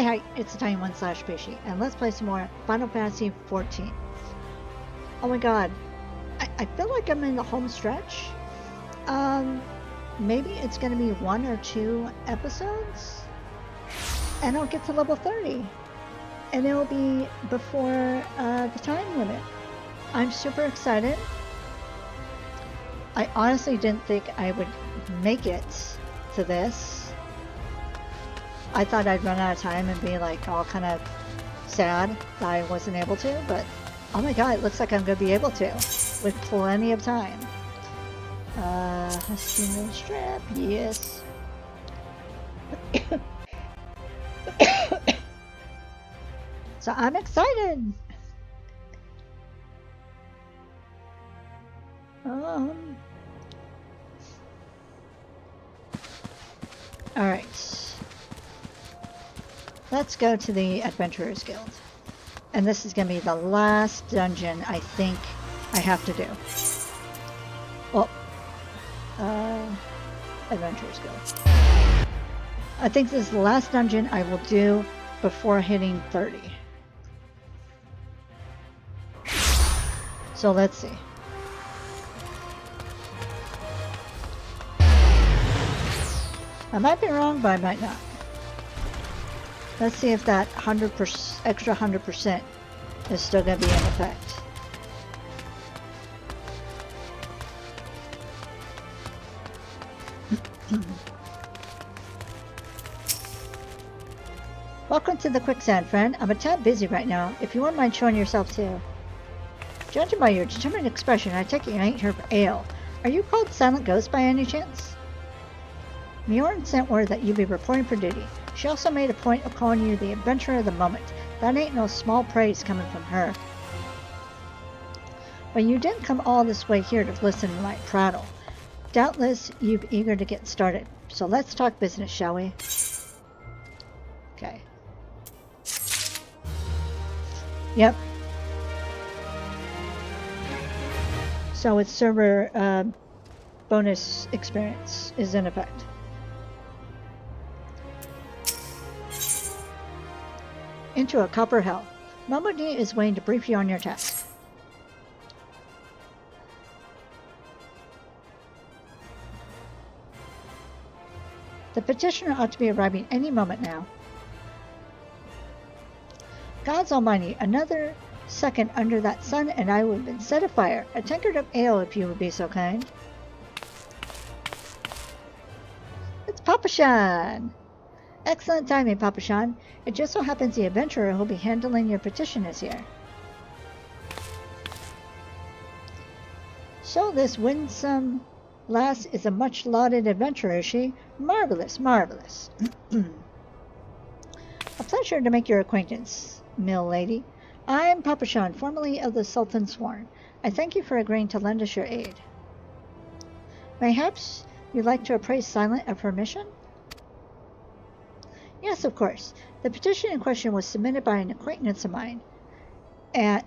Hi, it's Tiny1/Bishie, and let's play some more Final Fantasy XIV. Oh my god, I feel like I'm in the home stretch. Maybe it's gonna be 1 or 2 episodes, and I'll get to level 30, and it'll be before the time limit. I'm super excited. I honestly didn't think I would make it to this. I thought I'd run out of time and be like all kind of sad that I wasn't able to, but oh my god, it looks like I'm going to be able to with plenty of time. Steaming strip, yes. So I'm excited. Alright. Let's go to the Adventurers Guild. And this is going to be the last dungeon I think I have to do. Well, Adventurers Guild. I think this is the last dungeon I will do before hitting 30. So let's see. I might be wrong, but I might not. Let's see if that extra 100% is still going to be in effect. Welcome to the quicksand, friend. I'm a tad busy right now. If you wouldn't mind showing yourself too. Judging by your determined expression, I take it you ain't here for ale. Are you called Silent Ghost by any chance? Mjorn sent word that you'd be reporting for duty. She also made a point of calling you the adventurer of the moment. That ain't no small praise coming from her. But you didn't come all this way here to listen to my prattle. Doubtless you're eager to get started. So let's talk business, shall we? Okay. Yep. So its server bonus experience is in effect. Into a copper hell. Mamodi is waiting to brief you on your task. The petitioner ought to be arriving any moment now. Gods almighty, another second under that sun and I would have been set afire. A tankard of ale if you would be so kind. It's Papashan! Excellent timing, Papashan. It just so happens the adventurer who'll be handling your petition is here. So this winsome lass is a much-lauded adventurer, is she? Marvelous, marvelous. A pleasure to make your acquaintance, mill lady. I'm Papashan, formerly of the Sultan's Sworn. I thank you for agreeing to lend us your aid. Mayhaps you'd like to appraise Silent of her mission? Yes, of course. The petition in question was submitted by an acquaintance of mine at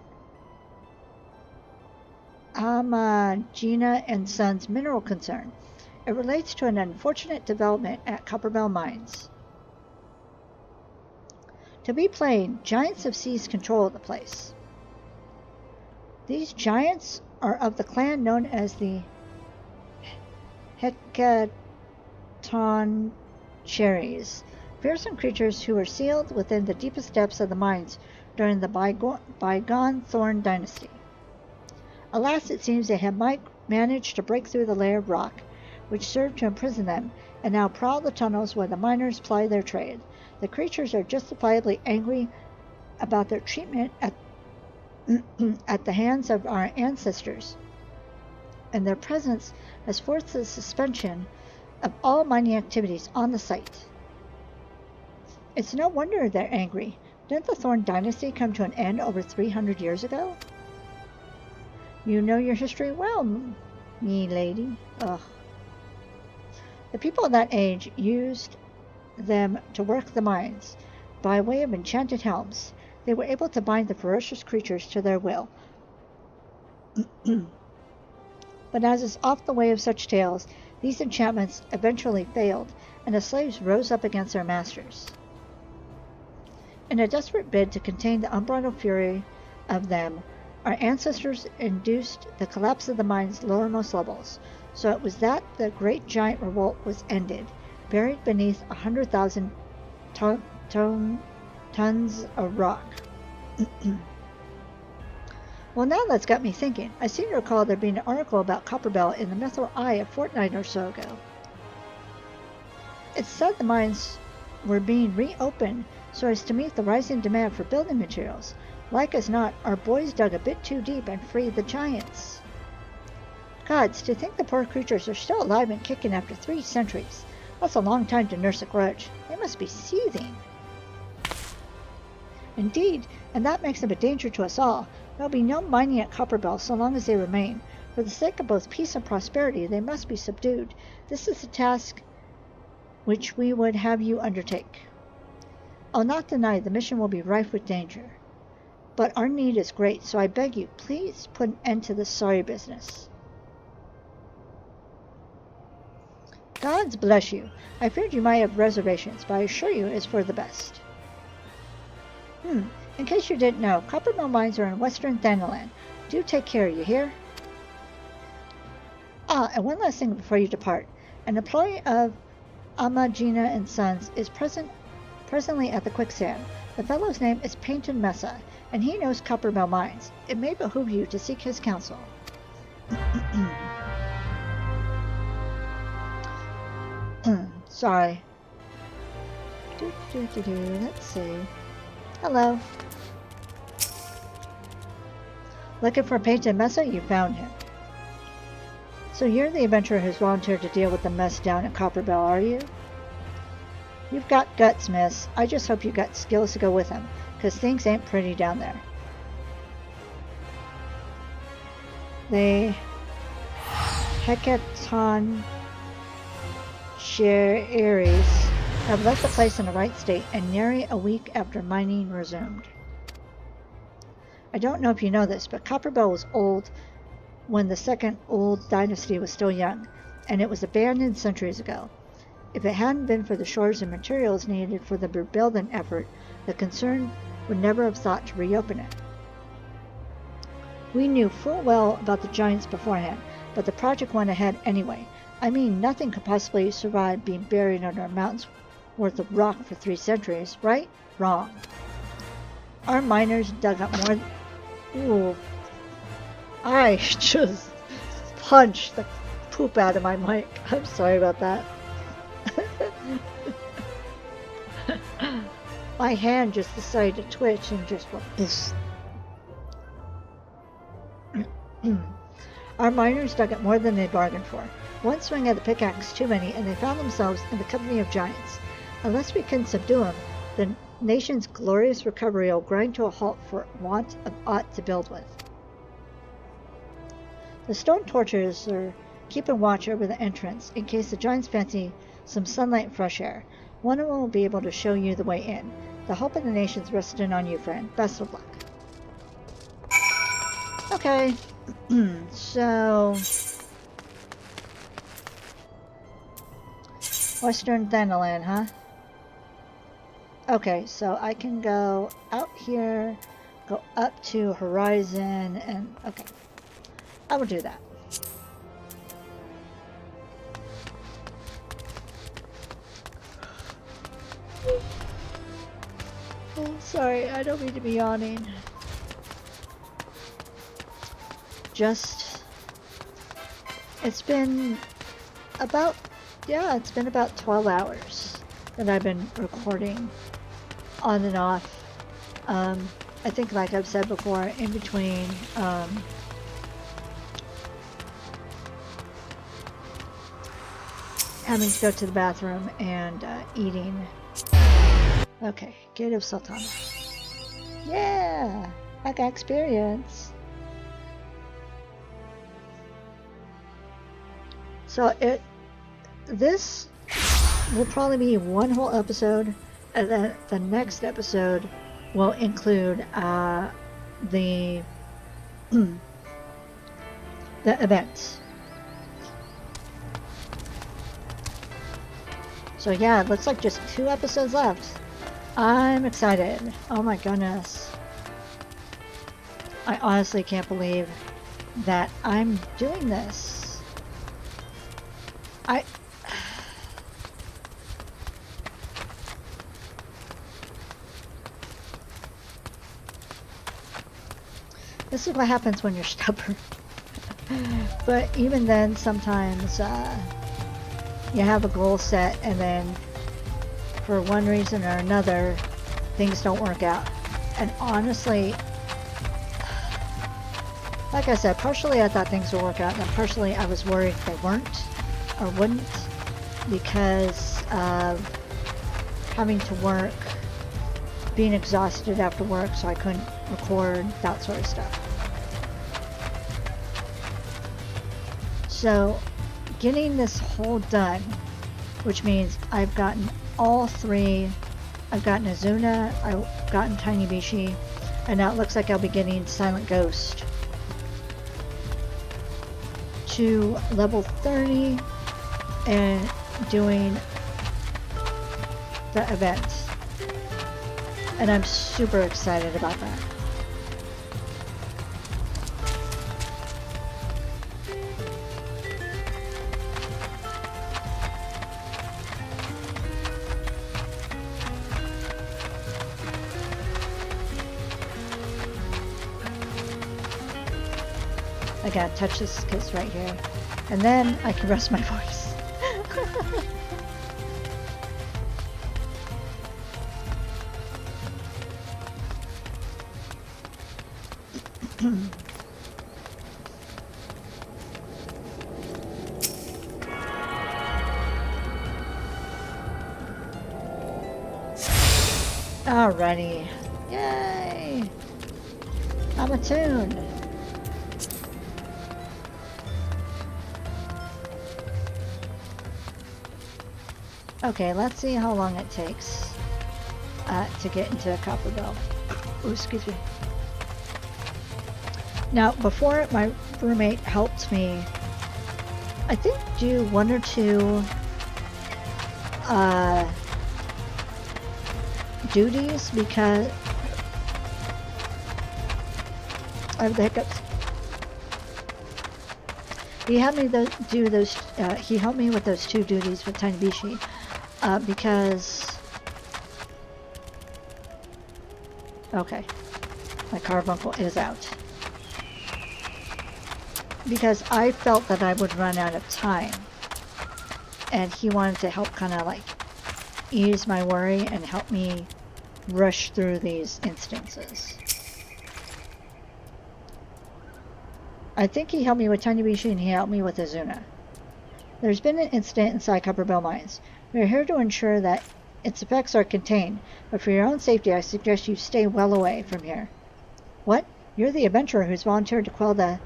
Gina and Sons Mineral Concern. It relates to an unfortunate development at Copperbell Mines. To be plain, giants have seized control of the place. These giants are of the clan known as the Hecaton Cherries. Fearsome creatures who were sealed within the deepest depths of the mines during the bygone Thorn Dynasty. Alas, it seems they have managed to break through the layer of rock, which served to imprison them, and now prowl the tunnels where the miners ply their trade. The creatures are justifiably angry about their treatment at the hands of our ancestors, and their presence has forced the suspension of all mining activities on the site. It's no wonder they're angry. Didn't the Thorn Dynasty come to an end over 300 years ago? You know your history well, me lady. Ugh. The people of that age used them to work the mines. By way of enchanted helms, they were able to bind the ferocious creatures to their will. But as is oft the way of such tales, these enchantments eventually failed, and the slaves rose up against their masters. In a desperate bid to contain the unbridled fury of them, our ancestors induced the collapse of the mine's lowermost levels. So it was that the great giant revolt was ended, buried beneath 100,000 tons of rock. Well, now that's got me thinking. I seem to recall there being an article about Copperbell in the Methyl Eye a fortnight or so ago. It said the mines were being reopened so as to meet the rising demand for building materials. Like as not, our boys dug a bit too deep and freed the giants. Gods, to think the poor creatures are still alive and kicking after 3 centuries. That's a long time to nurse a grudge. They must be seething. Indeed, and that makes them a danger to us all. There will be no mining at Copperbell so long as they remain. For the sake of both peace and prosperity, they must be subdued. This is a task which we would have you undertake. I'll not deny the mission will be rife with danger. But our need is great, so I beg you, please put an end to this sorry business. Gods bless you. I feared you might have reservations, but I assure you it's for the best. In case you didn't know, Copperbell mines are in western Thanalan. Do take care, you hear? Ah, and one last thing before you depart. An employee of Amagina and Sons is presently at the quicksand. The fellow's name is Painted Mesa, and he knows Copperbell mines. It may behoove you to seek his counsel. Sorry. Let's see. Hello. Looking for Painted Mesa? You found him. So you're the adventurer who's volunteered to deal with the mess down at Copperbell, are you? You've got guts, miss. I just hope you got skills to go with him, 'cause things ain't pretty down there. The Hecaton Aries have left the place in the right state, and nary a week after mining resumed. I don't know if you know this, but Copperbell was old when the second old dynasty was still young, and it was abandoned centuries ago. If it hadn't been for the shortage of materials needed for the rebuilding effort, the concern would never have thought to reopen it. We knew full well about the giants beforehand, but the project went ahead anyway. I mean, nothing could possibly survive being buried under a mountain's worth of rock for 3 centuries, right? Wrong. Our miners dug up more... Ooh. I just punched the poop out of my mic. I'm sorry about that. My hand just decided to twitch and just went this. Our miners dug up more than they bargained for. One swing of the pickaxe too many, and they found themselves in the company of giants. Unless we can subdue them, the nation's glorious recovery will grind to a halt for want of aught to build with. The stone torches are keeping watch over the entrance in case the giants fancy some sunlight and fresh air. One of them will be able to show you the way in. The hope of the nation's resting on you, friend. Best of luck. Okay, so... Western Thanalan, huh? Okay, so I can go out here, go up to Horizon, and... okay. I will do that. Oh, sorry, I don't mean to be yawning. Just... it's been about... yeah, it's been about 12 hours that I've been recording on and off. I think, like I've said before, in between having to go to the bathroom and eating. Okay, Gate of Sultana. Yeah, I got experience. So this will probably be one whole episode, and then the next episode will include the events. So yeah, it looks like just 2 episodes left. I'm excited. Oh my goodness. I honestly can't believe that I'm doing this. This is what happens when you're stubborn. But even then, sometimes you have a goal set and then for one reason or another, things don't work out. And honestly, like I said, partially I thought things would work out, and partially I was worried they weren't or wouldn't because of having to work, being exhausted after work, so I couldn't record, that sort of stuff. So getting this whole done, which means I've gotten all three. I've gotten Azuna, I've gotten Tinybishie, and now it looks like I'll be getting Silent Ghost to level 30 and doing the events. And I'm super excited about that. I gotta touch this kiss right here. And then I can rest my voice. Alrighty. Yay! I'm attuned. Okay, let's see how long it takes to get into a copper bell. Oh, excuse me. Now, before my roommate helped me, I think do one or two duties because I have the hiccups. He had me do those. He helped me with those two duties with Tinybishie because. Okay, my carbuncle is out. Because I felt that I would run out of time, and he wanted to help kind of like ease my worry and help me rush through these instances. I think he helped me with Tinybishie and he helped me with Azuna. There's been an incident inside Copper Bell Mines. We are here to ensure that its effects are contained, but for your own safety I suggest you stay well away from here. What? You're the adventurer who's volunteered to quell the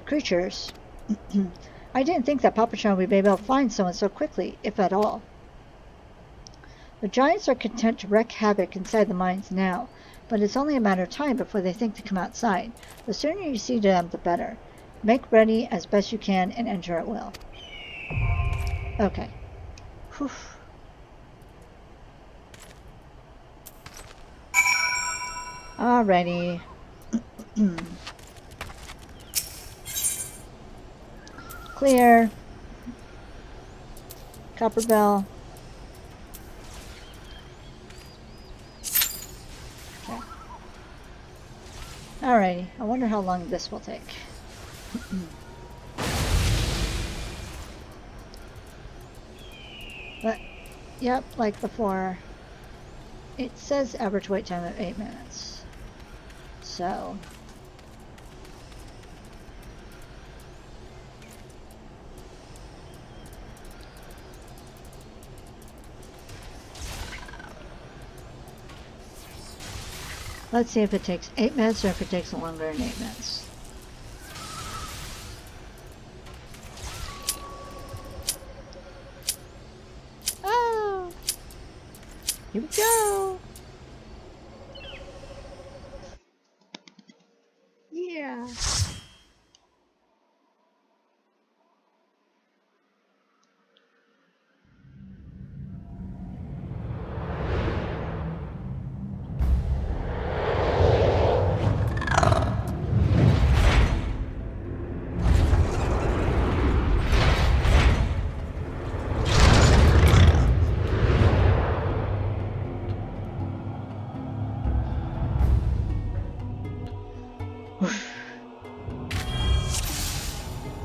creatures. I didn't think that Papa Chan would be able to find someone so quickly, if at all. The giants are content to wreak havoc inside the mines now, but it's only a matter of time before they think to come outside. The sooner you see them, the better. Make ready as best you can and enter at will. Okay. Whew. Alrighty. Clear. Copper bell. Okay. Alrighty. I wonder how long this will take. But, yep, like before, it says average wait time of 8 minutes. So, let's see if it takes 8 minutes or if it takes longer than 8 minutes. Oh! Here we go! Yeah!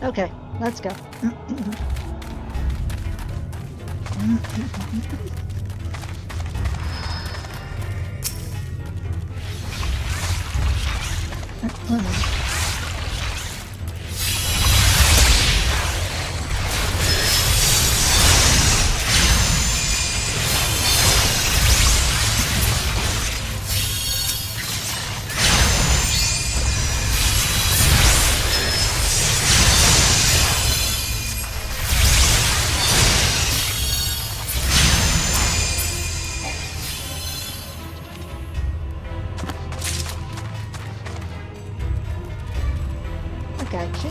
Okay, let's go. Okay, key.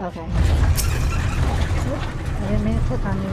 Okay. Oop, I didn't mean to click on you.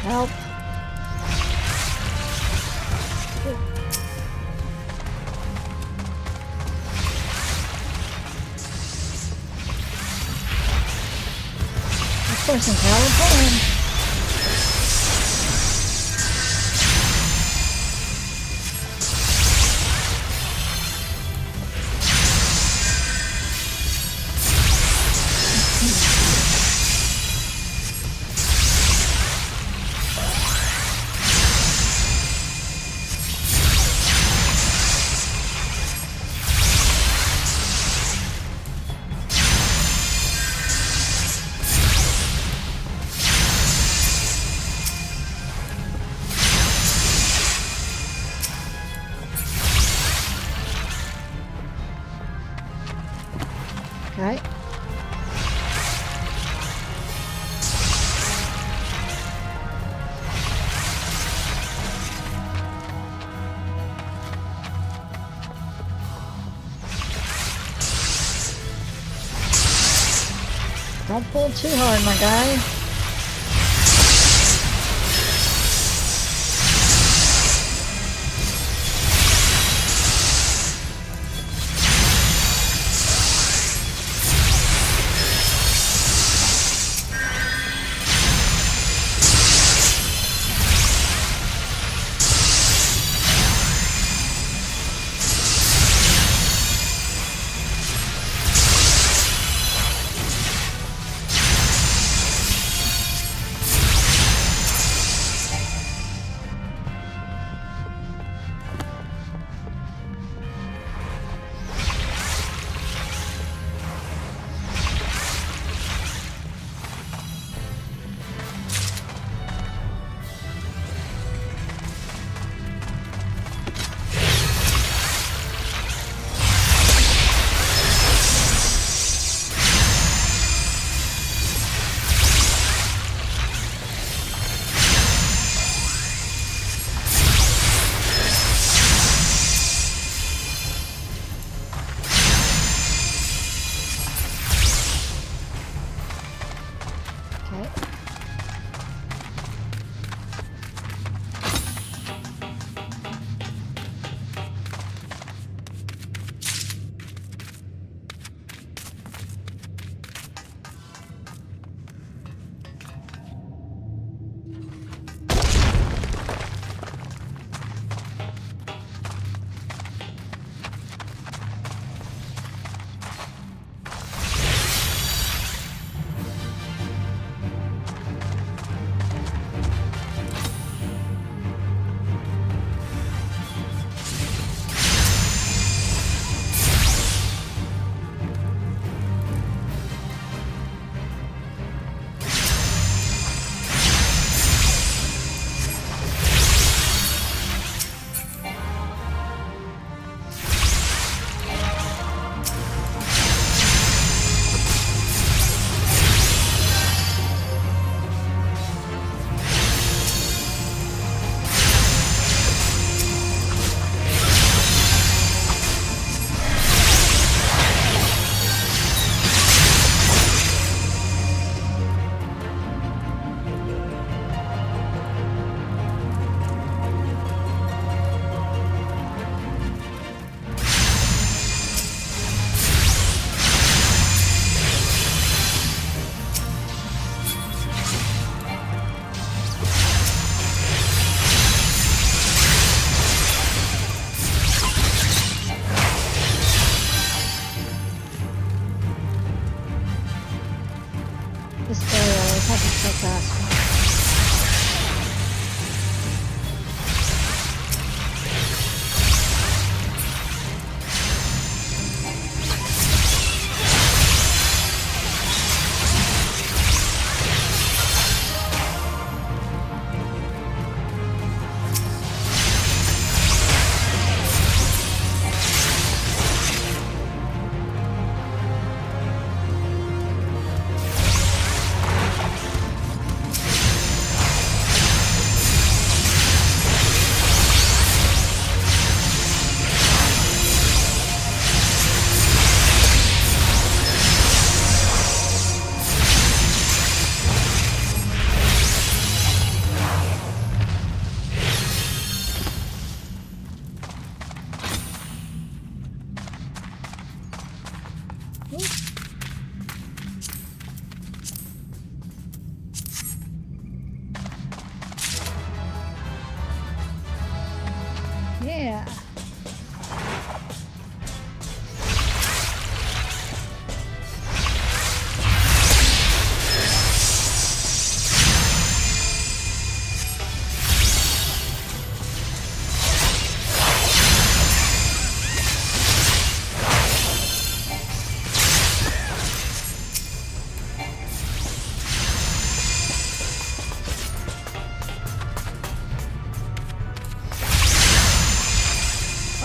Help. This person's hella pulling. Okay. Don't pull too hard, my guy. Yeah.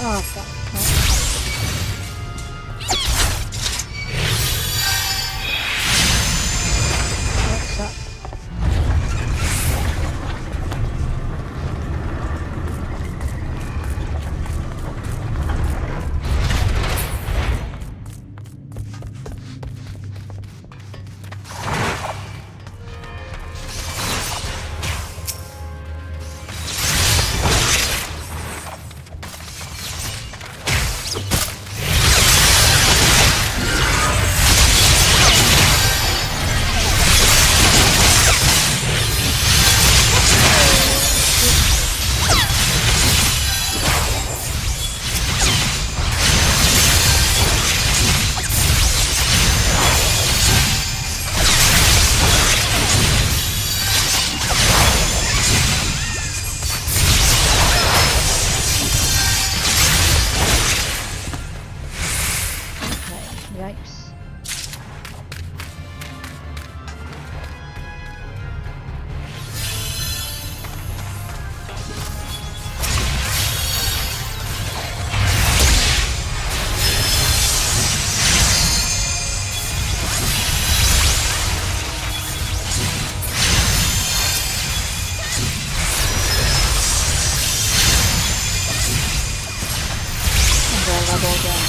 Oh, fuck. That sucks. Yikes. And the level again.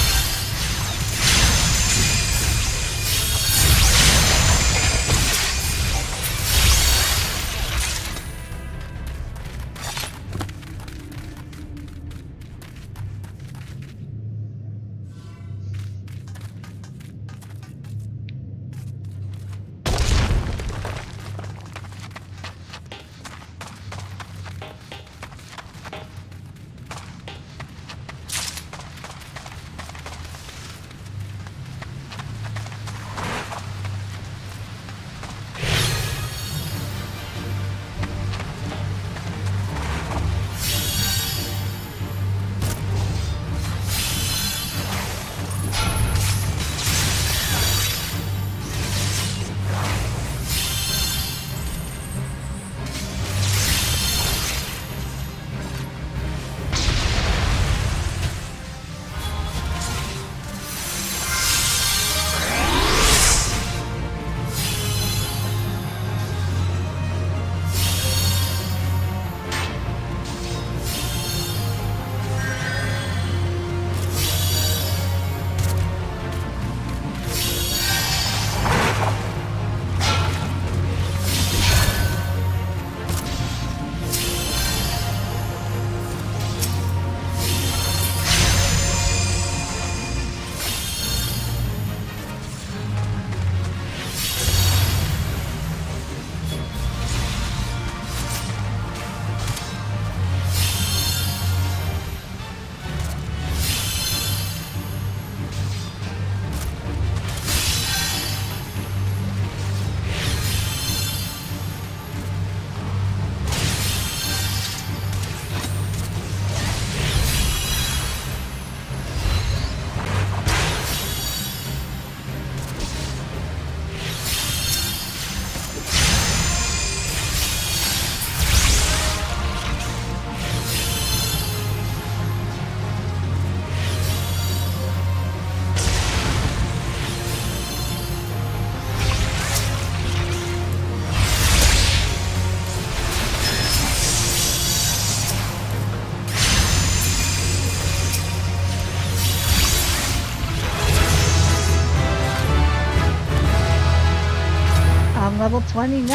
Level 29.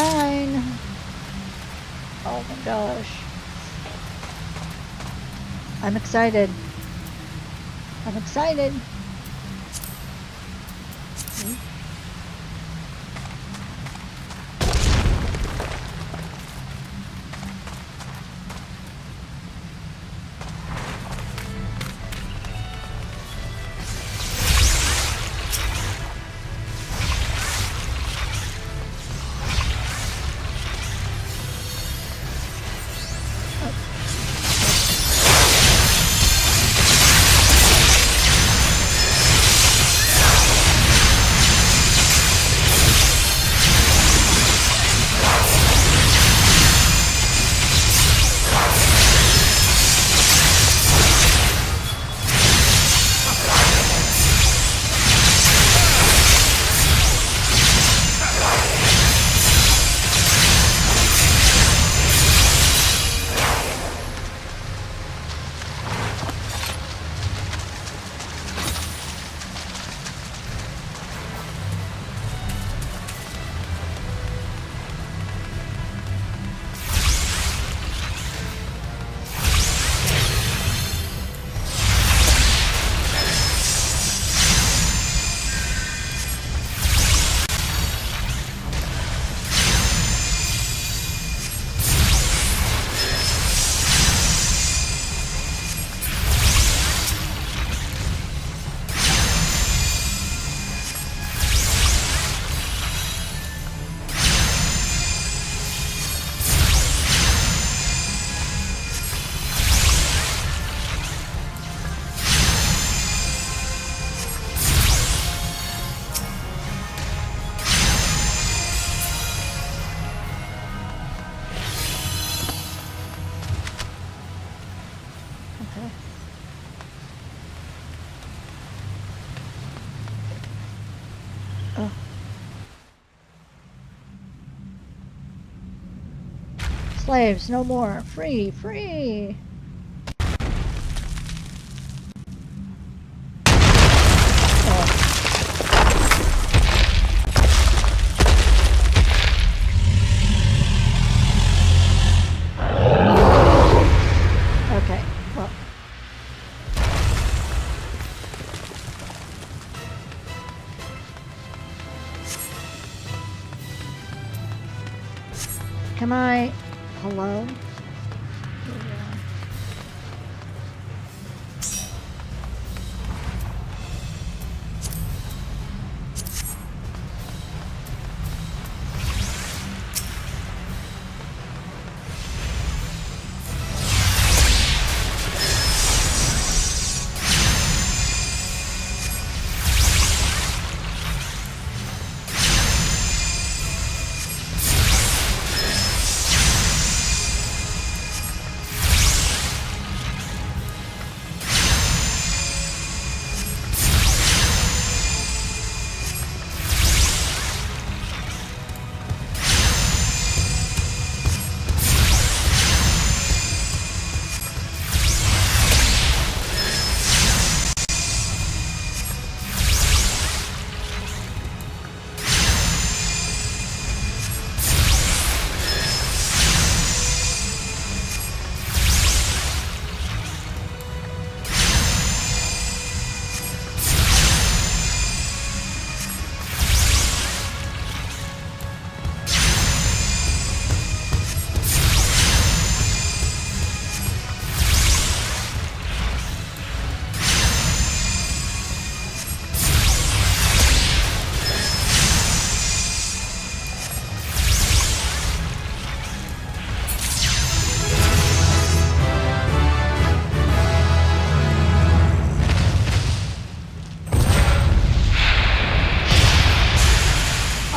Oh my gosh. I'm excited. I'm excited. Okay. Oh. Slaves, no more. Free, free. Okay, well. Can I... Hello?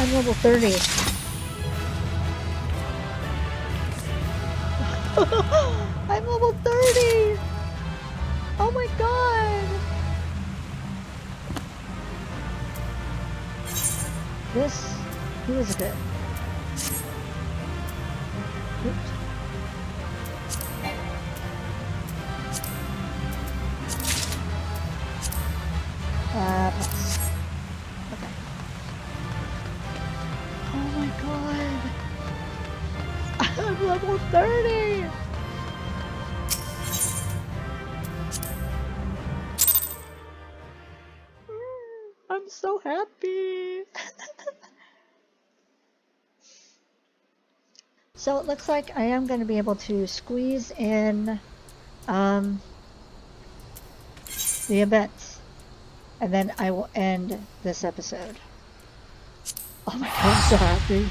I'm level 30. I'm level 30! Oh my god! This... Who is it? Oops. Pass. Okay. Oh my god! I'm level 30! I'm so happy! So it looks like I am going to be able to squeeze in the events, and then I will end this episode. Oh my god, I'm so happy.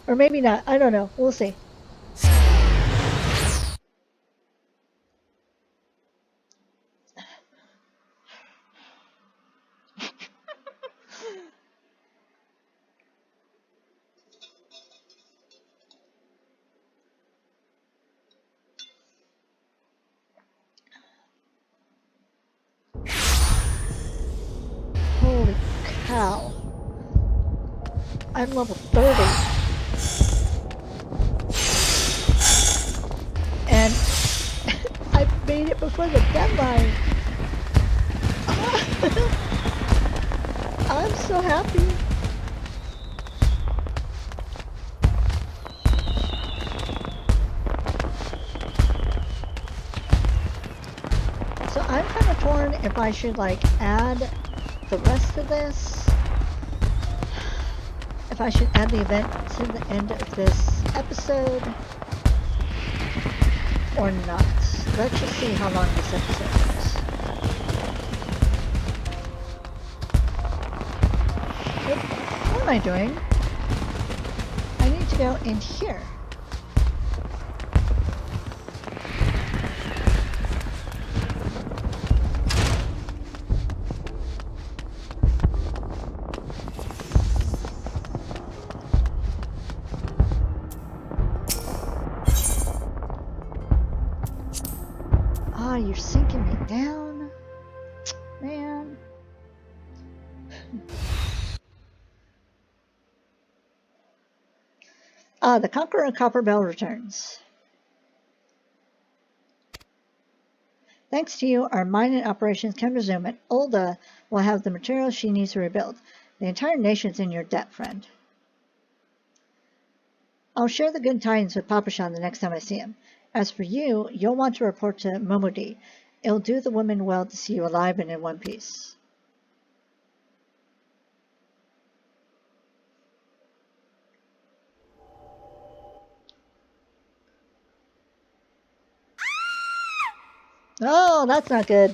Or maybe not, I don't know, we'll see. Holy cow. I'm level 30. And I made it before the deadline. I'm so happy. So I'm kind of torn if I should like add the rest of this. If I should add the event to the end of this episode or not. Let's just see how long this episode is. What am I doing? I need to go in here. Ah, you're sinking me down? Man. Ah, the Conqueror of Copperbell returns. Thanks to you, our mining operations can resume, and Ulda will have the materials she needs to rebuild. The entire nation's in your debt, friend. I'll share the good tidings with Papashan the next time I see him. As for you, you'll want to report to Momodi. It'll do the women well to see you alive and in one piece. Oh, that's not good.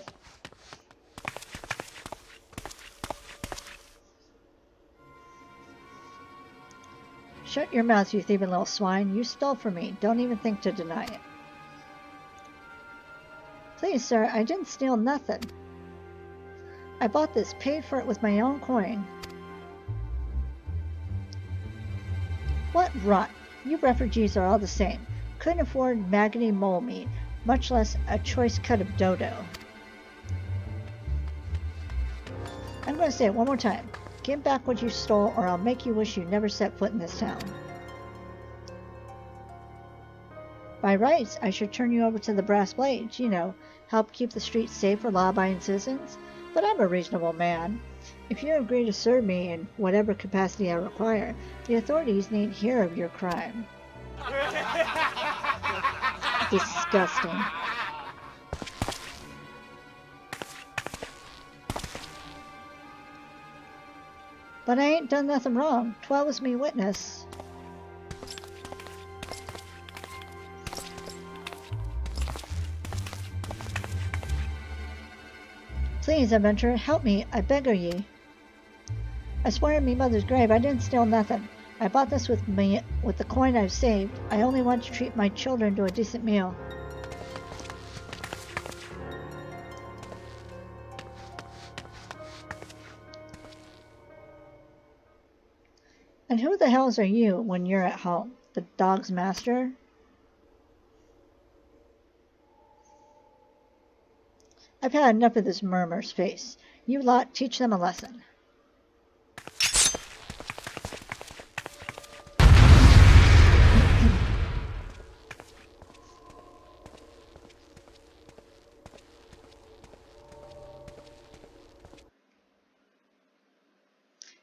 Shut your mouth, you thieving little swine. You stole from me. Don't even think to deny it. Please, sir, I didn't steal nothing. I bought this, paid for it with my own coin. What rot! You refugees are all the same. Couldn't afford maggoty mole meat, much less a choice cut of dodo. I'm going to say it one more time. Give back what you stole, or I'll make you wish you never set foot in this town. By rights, I should turn you over to the brass blades, you know, help keep the streets safe for law-abiding citizens. But I'm a reasonable man. If you agree to serve me in whatever capacity I require, the authorities need hear of your crime. Disgusting. But I ain't done nothing wrong. 12 is me witness. Please, adventurer, help me, I beg of ye. I swear in me mother's grave I didn't steal nothing. I bought this with the coin I've saved. I only want to treat my children to a decent meal. And who the hells are you when you're at home? The dog's master? I've had enough of this murmur's face. You lot, teach them a lesson.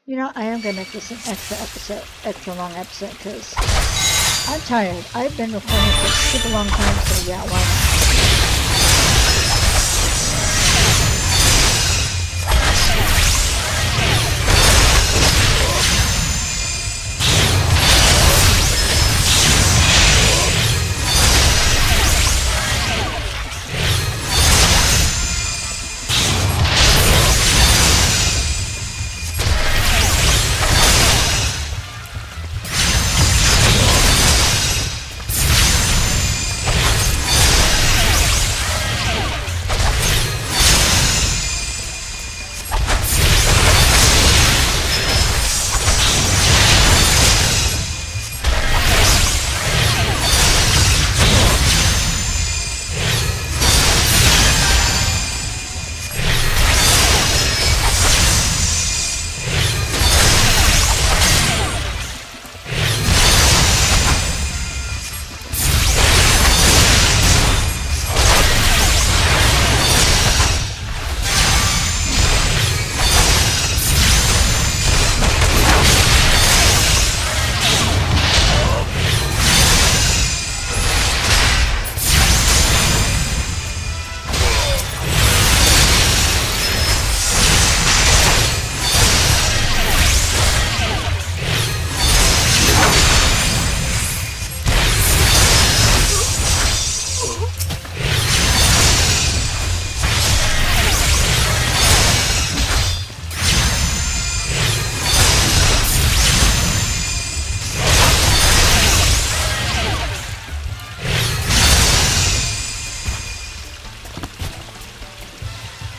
You know, I am going to make this an extra long episode, because I'm tired. I've been recording for a super long time, so yeah, why not?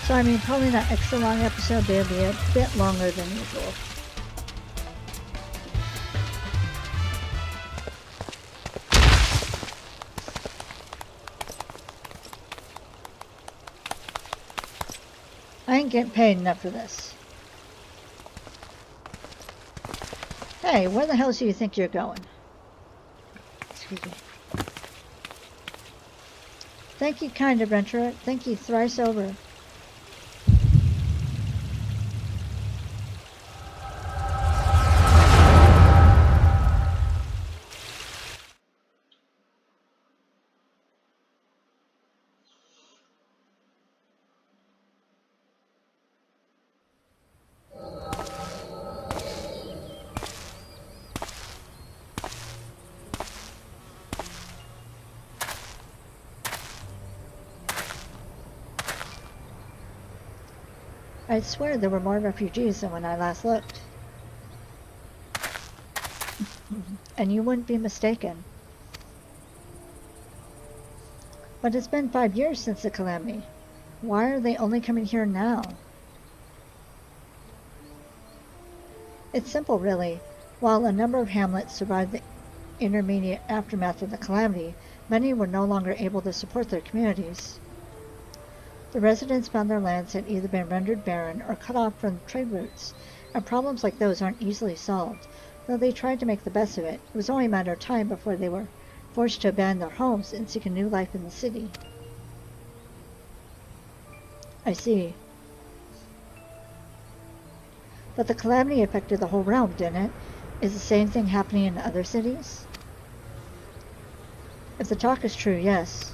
So I mean, probably not extra long episode, but it'll be a bit longer than usual. I ain't getting paid enough for this. Hey, where the hell do you think you're going? Excuse me. Thank you, kind adventurer. Thank you thrice over. I'd swear there were more refugees than when I last looked. And you wouldn't be mistaken. But it's been 5 years since the calamity. Why are they only coming here now? It's simple, really. While a number of hamlets survived the intermediate aftermath of the calamity, many were no longer able to support their communities. The residents found their lands had either been rendered barren or cut off from trade routes, and problems like those aren't easily solved. Though they tried to make the best of it, it was only a matter of time before they were forced to abandon their homes and seek a new life in the city. I see. But the calamity affected the whole realm, didn't it? Is the same thing happening in other cities? If the talk is true, yes.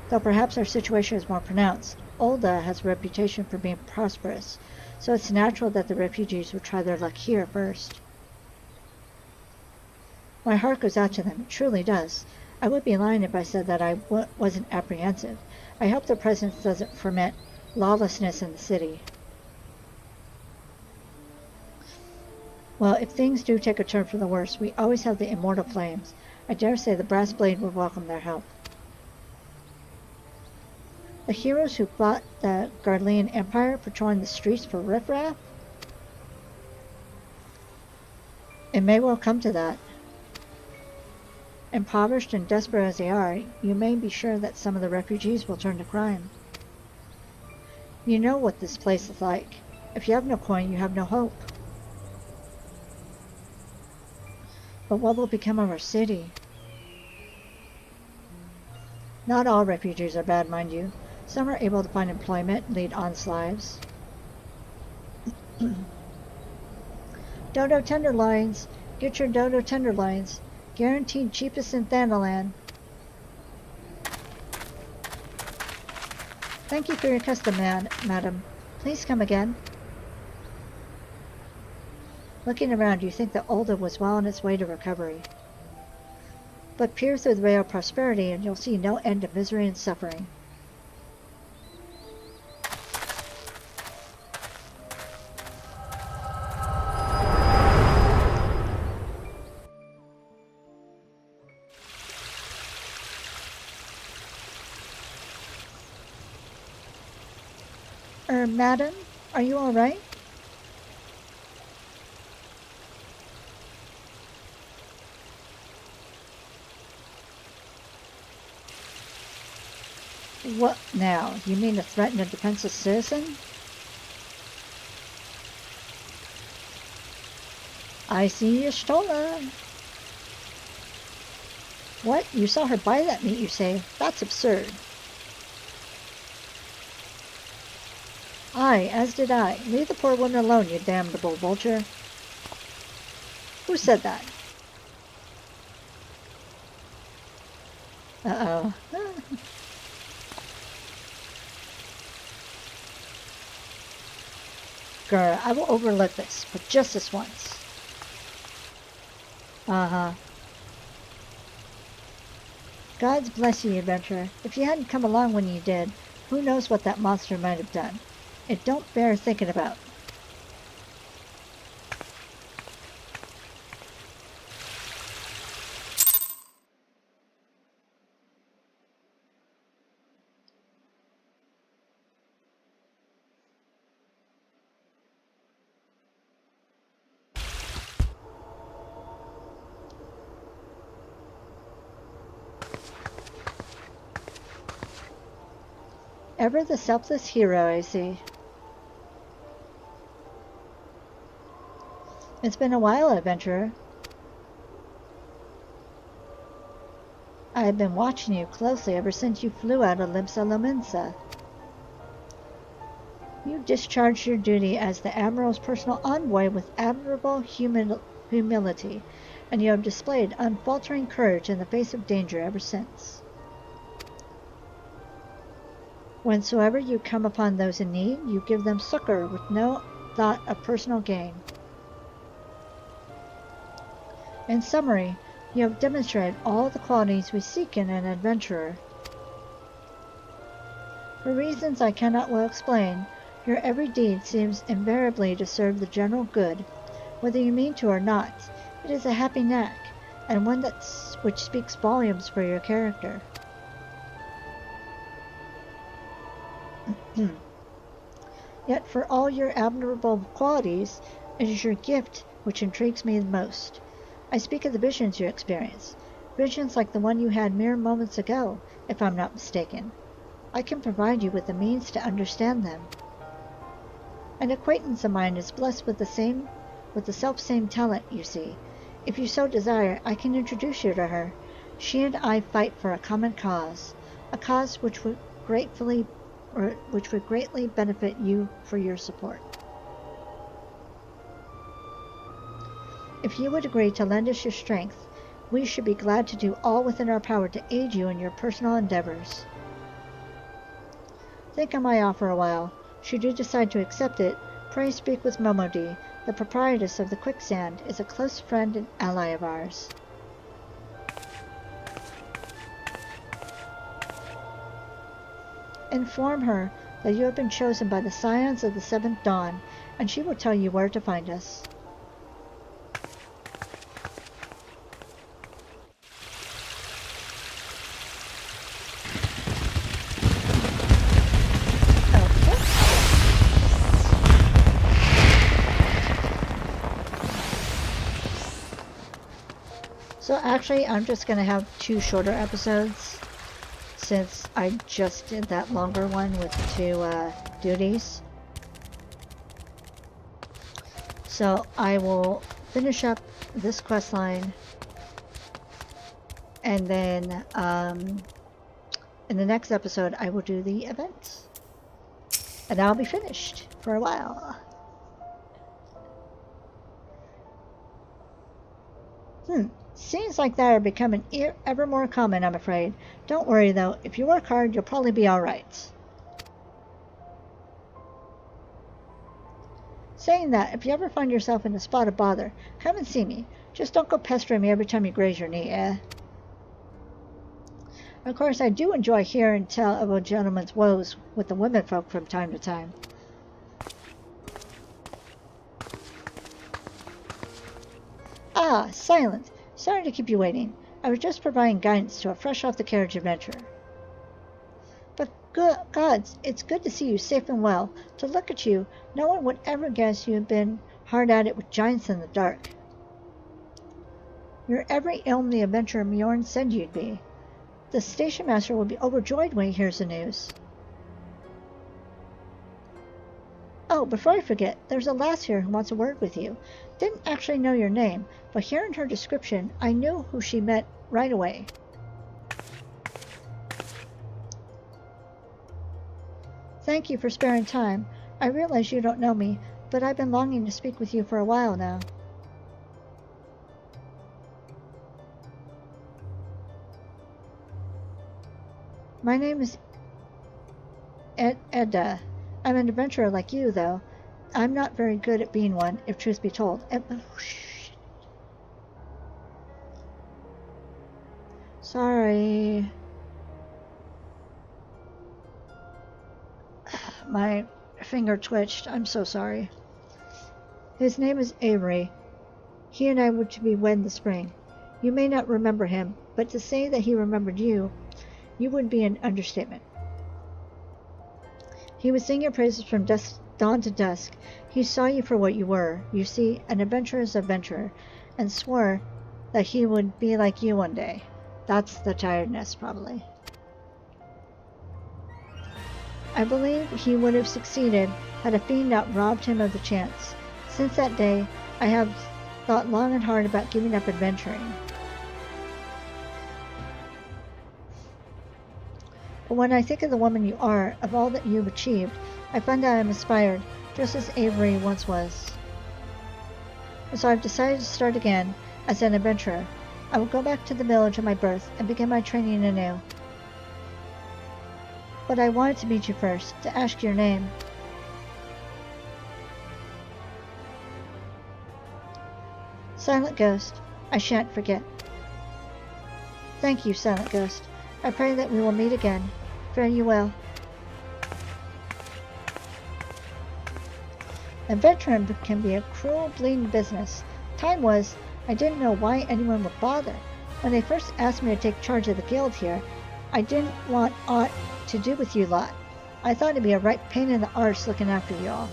Though perhaps our situation is more pronounced. Ul'dah has a reputation for being prosperous, so it's natural that the refugees would try their luck here first. My heart goes out to them, it truly does. I would be lying if I said that I wasn't apprehensive. I hope their presence doesn't ferment lawlessness in the city. Well, if things do take a turn for the worse, we always have the immortal flames. I dare say the brass blade would welcome their help. The heroes who fought the Garlean Empire patrolling the streets for riffraff? It may well come to that. Impoverished and desperate as they are, you may be sure that some of the refugees will turn to crime. You know what this place is like. If you have no coin, you have no hope. But what will become of our city? Not all refugees are bad, mind you. Some are able to find employment and lead honest lives. Dodo tenderloins! Get your dodo tenderloins! Guaranteed cheapest in Thanalan. Thank you for your custom, madam. Please come again. Looking around, you think that Ul'dah was well on its way to recovery. But peer through the veil of prosperity and you'll see no end of misery and suffering. Madam, are you all right? What now? You mean to threaten a defenseless citizen? I see you stole her. What? You saw her buy that meat, you say? That's absurd. Aye, as did I. Leave the poor woman alone, you damnable vulture. Who said that? Uh-oh. Grr, I will overlook this, but just this once. Uh-huh. God's bless you, adventurer. If you hadn't come along when you did, who knows what that monster might have done. It don't bear thinking about. Ever the selfless hero, I see. It's been a while, adventurer. I have been watching you closely ever since you flew out of Limsa Lominsa. You discharged your duty as the Admiral's personal envoy with admirable humility, and you have displayed unfaltering courage in the face of danger ever since. Whensoever you come upon those in need, you give them succor with no thought of personal gain. In summary, you have demonstrated all the qualities we seek in an adventurer. For reasons I cannot well explain, your every deed seems invariably to serve the general good, whether you mean to or not. It is a happy knack, and one which speaks volumes for your character. Yet for all your admirable qualities, it is your gift which intrigues me the most. I speak of the visions you experience, visions like the one you had mere moments ago, if I'm not mistaken. I can provide you with the means to understand them. An acquaintance of mine is blessed with the self-same talent, you see. If you so desire, I can introduce you to her. She and I fight for a common cause, a cause which would greatly benefit you for your support. If you would agree to lend us your strength, we should be glad to do all within our power to aid you in your personal endeavors. Think on my offer a while. Should you decide to accept it, pray speak with Momodi. The proprietress of the Quicksand is a close friend and ally of ours. Inform her that you have been chosen by the Scions of the Seventh Dawn, and she will tell you where to find us. So actually, I'm just going to have 2 shorter episodes, since I just did that longer one with 2 duties. So I will finish up this quest line, and then in the next episode I will do the events. And I'll be finished for a while. Scenes like that are becoming ever more common, I'm afraid. Don't worry, though. If you work hard, you'll probably be alright. Saying that, if you ever find yourself in a spot of bother, come and see me. Just don't go pestering me every time you graze your knee, eh? Of course, I do enjoy hearing tell of a gentleman's woes with the womenfolk from time to time. Ah, silence. Sorry to keep you waiting. I was just providing guidance to a fresh-off-the-carriage adventurer. But gods, it's good to see you safe and well. To look at you, no one would ever guess you had been hard at it with giants in the dark. You're every ilm the adventurer Mjorn said you'd be. The station master will be overjoyed when he hears the news. Oh, before I forget, there's a lass here who wants a word with you. Didn't actually know your name, but hearing her description, I knew who she meant right away. Thank you for sparing time. I realize you don't know me, but I've been longing to speak with you for a while now. My name is Edda. I'm an adventurer like you, though. I'm not very good at being one, if truth be told. Sorry. My finger twitched. I'm so sorry. His name is Avery. He and I were to be wed in the spring. You may not remember him, but to say that he remembered you would be an understatement. He would sing your praises from dawn to dusk. He saw you for what you were. You see, an adventurer's adventurer, and swore that he would be like you one day. That's the tiredness, probably. I believe he would have succeeded had a fiend not robbed him of the chance. Since that day, I have thought long and hard about giving up adventuring. But when I think of the woman you are, of all that you've achieved, I find that I am inspired, just as Avery once was. And so I've decided to start again as an adventurer. I will go back to the village of my birth and begin my training anew. But I wanted to meet you first, to ask your name. Silent Ghost, I shan't forget. Thank you, Silent Ghost. I pray that we will meet again. Fare you well. Adventuring can be a cruel, bleeding business. Time was, I didn't know why anyone would bother. When they first asked me to take charge of the guild here, I didn't want aught to do with you lot. I thought it'd be a right pain in the arse looking after you all.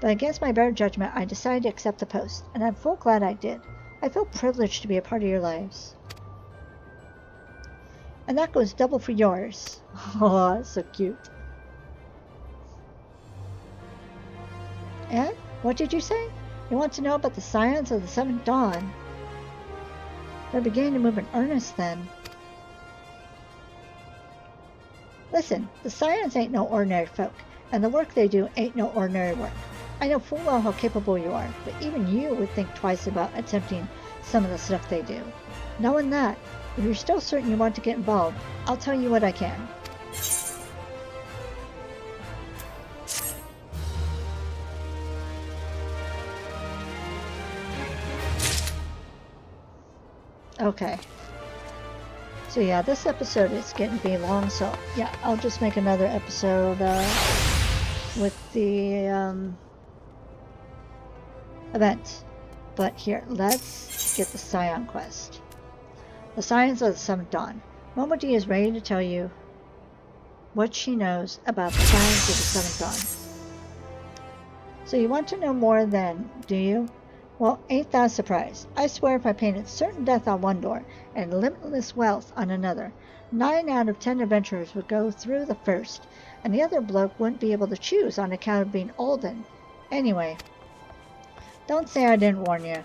But against my better judgment, I decided to accept the post, and I'm full glad I did. I feel privileged to be a part of your lives. And that goes double for yours. Oh, that's so cute. And? What did you say? You want to know about the scions of the Seventh Dawn? They're beginning to move in earnest then. Listen, the scions ain't no ordinary folk, and the work they do ain't no ordinary work. I know full well how capable you are, but even you would think twice about attempting some of the stuff they do. Knowing that, if you're still certain you want to get involved, I'll tell you what I can. Okay. So yeah, this episode is getting to be long, so yeah, I'll just make another episode with the event. But here, let's get the Scion quest. The Scions of the Seventh Dawn. Momodi is ready to tell you what she knows about the Scions of the Seventh Dawn. So you want to know more then, do you? Well, ain't that a surprise? I swear if I painted certain death on one door and limitless wealth on another, 9 out of 10 adventurers would go through the first, and the other bloke wouldn't be able to choose on account of being olden. Anyway, don't say I didn't warn you.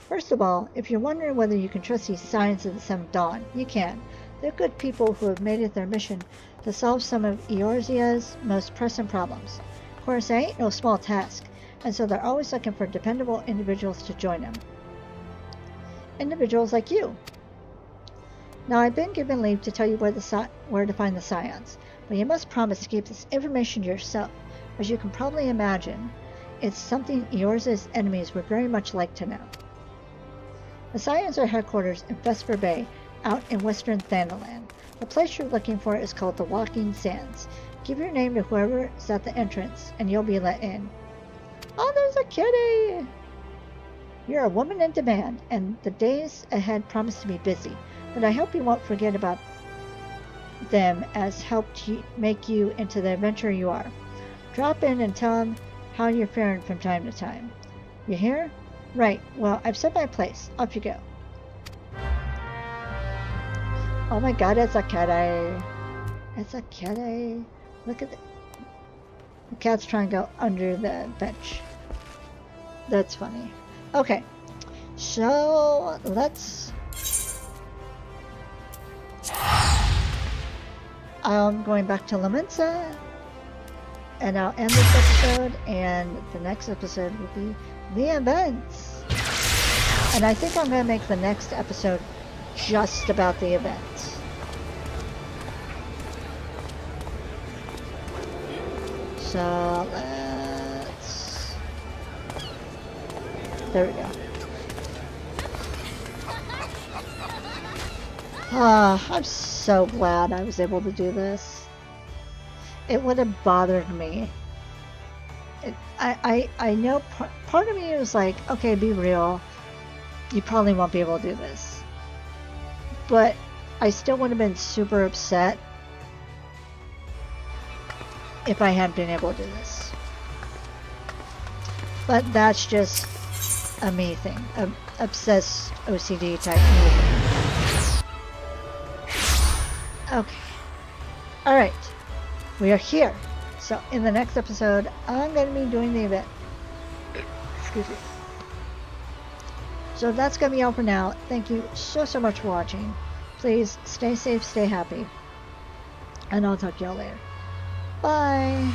First of all, if you're wondering whether you can trust these Scions of the Seventh Dawn, you can. They're good people who have made it their mission to solve some of Eorzea's most pressing problems. Of course, that ain't no small task, and so they're always looking for dependable individuals to join them. Individuals like you. Now, I've been given leave to tell you where to find the Scions, but you must promise to keep this information to yourself. As you can probably imagine, it's something Eorzea's enemies would very much like to know. The Scions are headquarters in Vesper Bay, out in western Thanaland. The place you're looking for is called the Walking Sands. Give your name to whoever is at the entrance, and you'll be let in. Oh, there's a kitty! You're a woman in demand, and the days ahead promise to be busy, but I hope you won't forget about them as helped make you into the adventurer you are. Drop in and tell them how you're faring from time to time. You hear? Right, well, I've set my place. Off you go. Oh my god, it's a kitty. It's a kitty. Look at it. The cat's trying to go under the bench. That's funny. Okay, so let's... I'm going back to La Mensa, and I'll end this episode, and the next episode will be the events. And I think I'm going to make the next episode just about the events. So let's... There we go. I'm so glad I was able to do this. It would have bothered me. I know part of me was like, okay, be real. You probably won't be able to do this. But I still would have been super upset if I hadn't been able to do this. But that's just a me thing. Obsessed OCD type me thing. Okay. Alright, we are here. So in the next episode, I'm going to be doing the event. Excuse me. So that's going to be all for now. Thank you so much for watching. Please stay safe, stay happy. And I'll talk to y'all later. Bye.